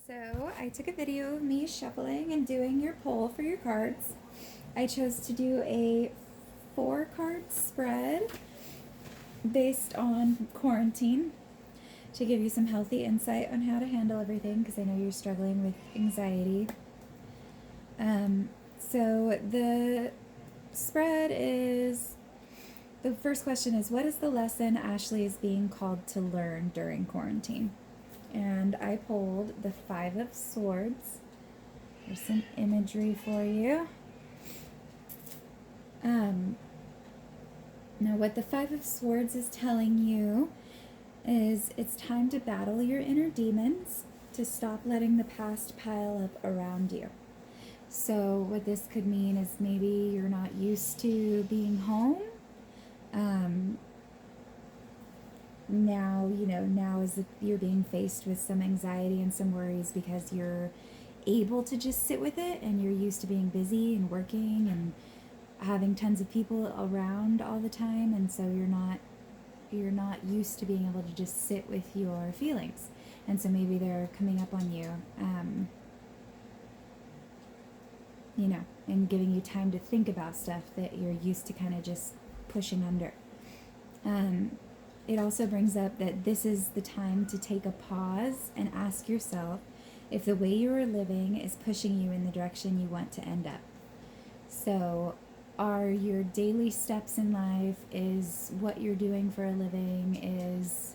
So I took a video of me shuffling and doing your pull for your cards. I chose to do a 4-card spread based on quarantine to give you some healthy insight on how to handle everything because I know you're struggling with anxiety. So the spread is, the first question is, what is the lesson Ashley is being called to learn during quarantine? And I pulled the 5 of Swords. There's some imagery for you. Now what the 5 of Swords is telling you is it's time to battle your inner demons, to stop letting the past pile up around you. So what this could mean is maybe you're not used to being home. Now you're being faced with some anxiety and some worries because you're able to just sit with it and you're used to being busy and working and having tons of people around all the time, and so you're not used to being able to just sit with your feelings, and so maybe they're coming up on you, and giving you time to think about stuff that you're used to kind of just pushing under. It also brings up that this is the time to take a pause and ask yourself if the way you are living is pushing you in the direction you want to end up. So are your daily steps in life, is what you're doing for a living, is,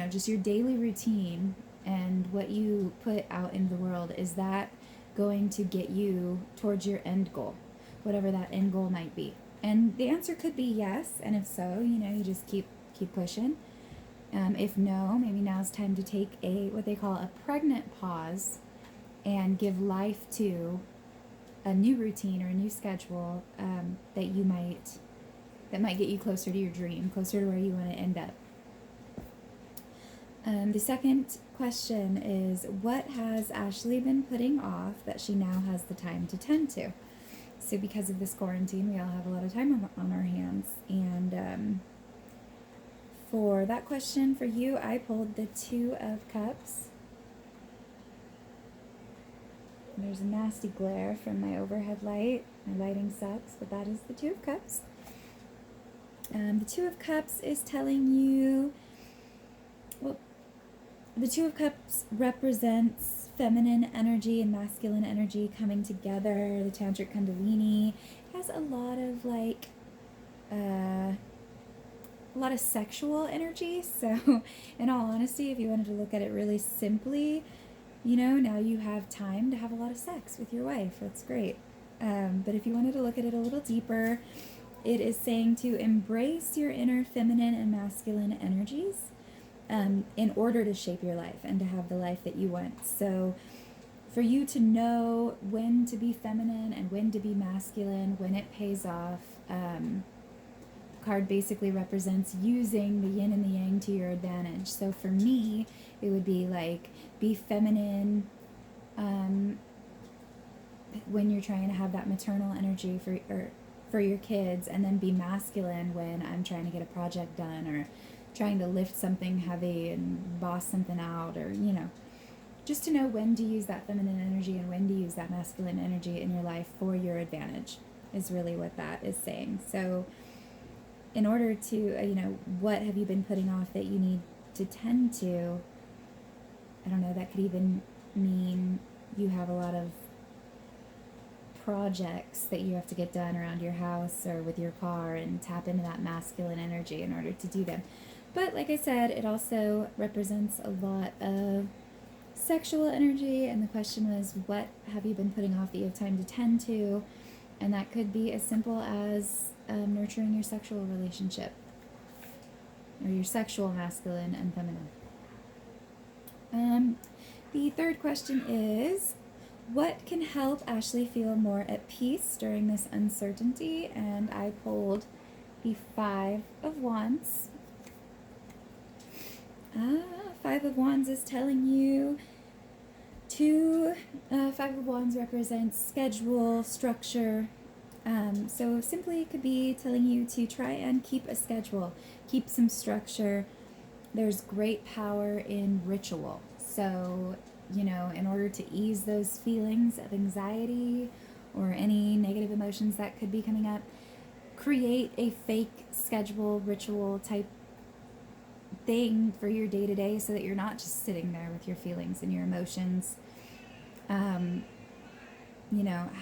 just your daily routine and what you put out in the world, is that going to get you towards your end goal, whatever that end goal might be? And the answer could be yes, and if so, you just keep pushing. If no, maybe now's time to take what they call a pregnant pause and give life to a new routine or a new schedule that might get you closer to your dream, closer to where you want to end up. The second question is, what has Ashley been putting off that she now has the time to tend to? So because of this quarantine, we all have a lot of time on our hands. And for that question for you, I pulled the 2 of Cups. There's a nasty glare from my overhead light. My lighting sucks, but that is the 2 of Cups. The 2 of Cups is telling you, the 2 of Cups represents feminine energy and masculine energy coming together. The Tantric Kundalini has a lot of sexual energy. So in all honesty, if you wanted to look at it really simply, now you have time to have a lot of sex with your wife. That's great. But if you wanted to look at it a little deeper, it is saying to embrace your inner feminine and masculine energies in order to shape your life and to have the life that you want. So for you to know when to be feminine and when to be masculine, when it pays off, the card basically represents using the yin and the yang to your advantage. So for me, it would be like, be feminine when you're trying to have that maternal energy for your kids, and then be masculine when I'm trying to get a project done or trying to lift something heavy and boss something out, or just to know when to use that feminine energy and when to use that masculine energy in your life for your advantage is really what that is saying. So in order to, what have you been putting off that you need to tend to? I don't know, that could even mean you have a lot of projects that you have to get done around your house or with your car, and tap into that masculine energy in order to do them. But like I said, it also represents a lot of sexual energy, and the question was, what have you been putting off that you have time to tend to? And that could be as simple as nurturing your sexual relationship, or your sexual masculine and feminine. The third question is, what can help Ashley feel more at peace during this uncertainty? And I pulled the 5 of Wands. 5 of Wands is telling you to, 5 of Wands represents schedule, structure. So simply it could be telling you to try and keep a schedule, keep some structure, there's great power in ritual. So, in order to ease those feelings of anxiety or any negative emotions that could be coming up, create a fake schedule, ritual type thing for your day to day so that you're not just sitting there with your feelings and your emotions.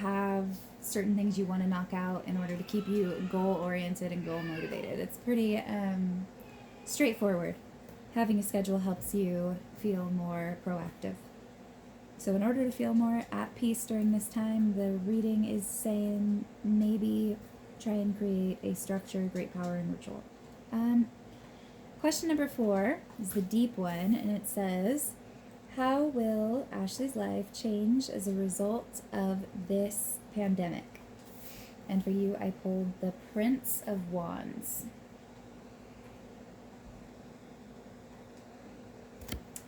Have certain things you want to knock out in order to keep you goal oriented and goal motivated. It's pretty straightforward. Having a schedule helps you feel more proactive. So, in order to feel more at peace during this time, the reading is saying maybe try and create a structure, great power, and ritual. Question number 4 is the deep one, and it says, how will Ashley's life change as a result of this pandemic? And for you, I pulled the Prince of Wands.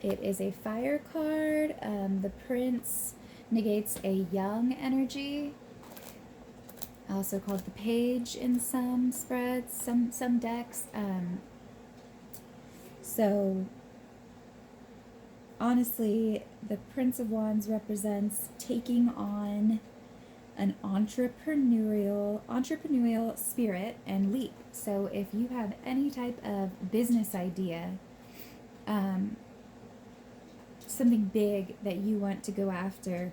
It is a fire card. The Prince negates a young energy, also called the Page in some spreads, some decks. So honestly, the Prince of Wands represents taking on an entrepreneurial spirit and leap. So if you have any type of business idea, something big that you want to go after,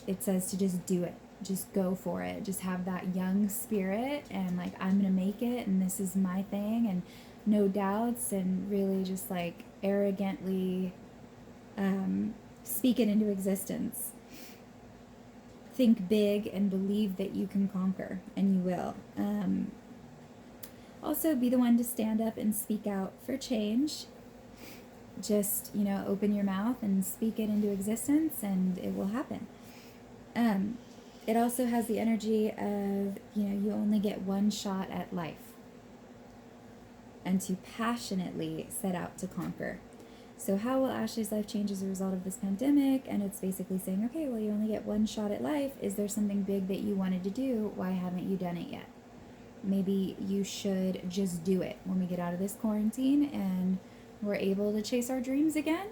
it says to just do it. Just go for it. Just have that young spirit and like, I'm going to make it and this is my thing, and no doubts, and really just like arrogantly speak it into existence. Think big and believe that you can conquer, and you will. Also, be the one to stand up and speak out for change. Just, open your mouth and speak it into existence, and it will happen. It also has the energy of, you only get one shot at life, and to passionately set out to conquer. So how will Ashley's life change as a result of this pandemic? And it's basically saying, okay, well, you only get one shot at life. Is there something big that you wanted to do? Why haven't you done it yet? Maybe you should just do it when we get out of this quarantine and we're able to chase our dreams again.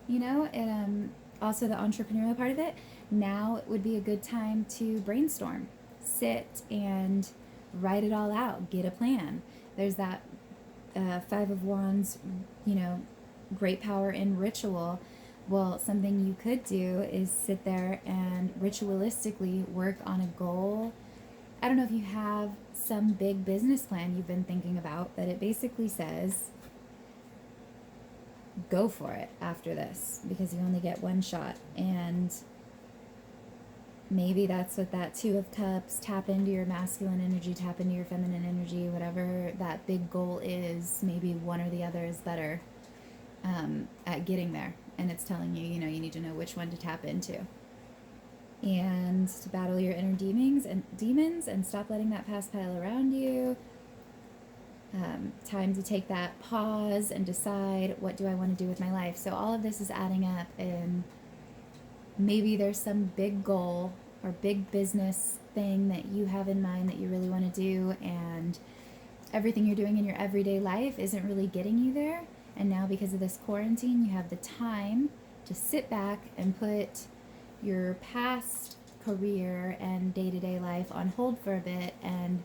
And also the entrepreneurial part of it. Now would be a good time to brainstorm, sit and write it all out, get a plan. There's that Five of Wands, great power in ritual. Well, something you could do is sit there and ritualistically work on a goal. I don't know if you have some big business plan you've been thinking about, but it basically says go for it after this, because you only get one shot. And maybe that's what that Two of Cups, tap into your masculine energy, tap into your feminine energy, whatever that big goal is. Maybe one or the other is better at getting there. And it's telling you, you need to know which one to tap into. And to battle your inner demons and stop letting that past pile around you. Time to take that pause and decide, what do I want to do with my life? So all of this is adding up, and maybe there's some big goal or big business thing that you have in mind that you really want to do, and everything you're doing in your everyday life isn't really getting you there. And now because of this quarantine, you have the time to sit back and put your past career and day-to-day life on hold for a bit and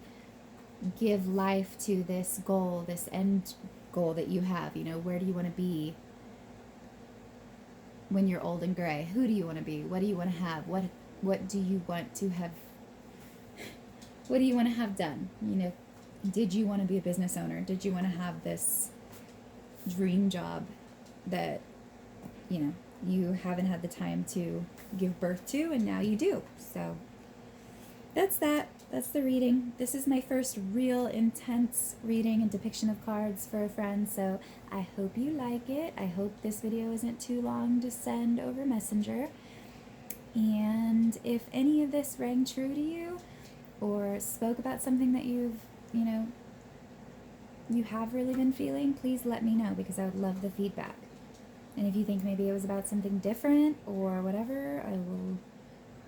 give life to this goal, this end goal that you have. Where do you want to be when you're old and gray? Who do you want to be? What do you want to have? What do you want to have? What do you want to have done? Did you want to be a business owner? Did you want to have this dream job that, you haven't had the time to give birth to, and now you do? So that's that. That's the reading. This is my first real intense reading and depiction of cards for a friend, so I hope you like it. I hope this video isn't too long to send over Messenger. And if any of this rang true to you or spoke about something that you have really been feeling, please let me know, because I would love the feedback. And if you think maybe it was about something different or whatever, I will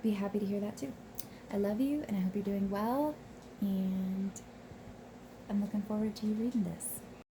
be happy to hear that too. I love you, and I hope you're doing well, and I'm looking forward to you reading this.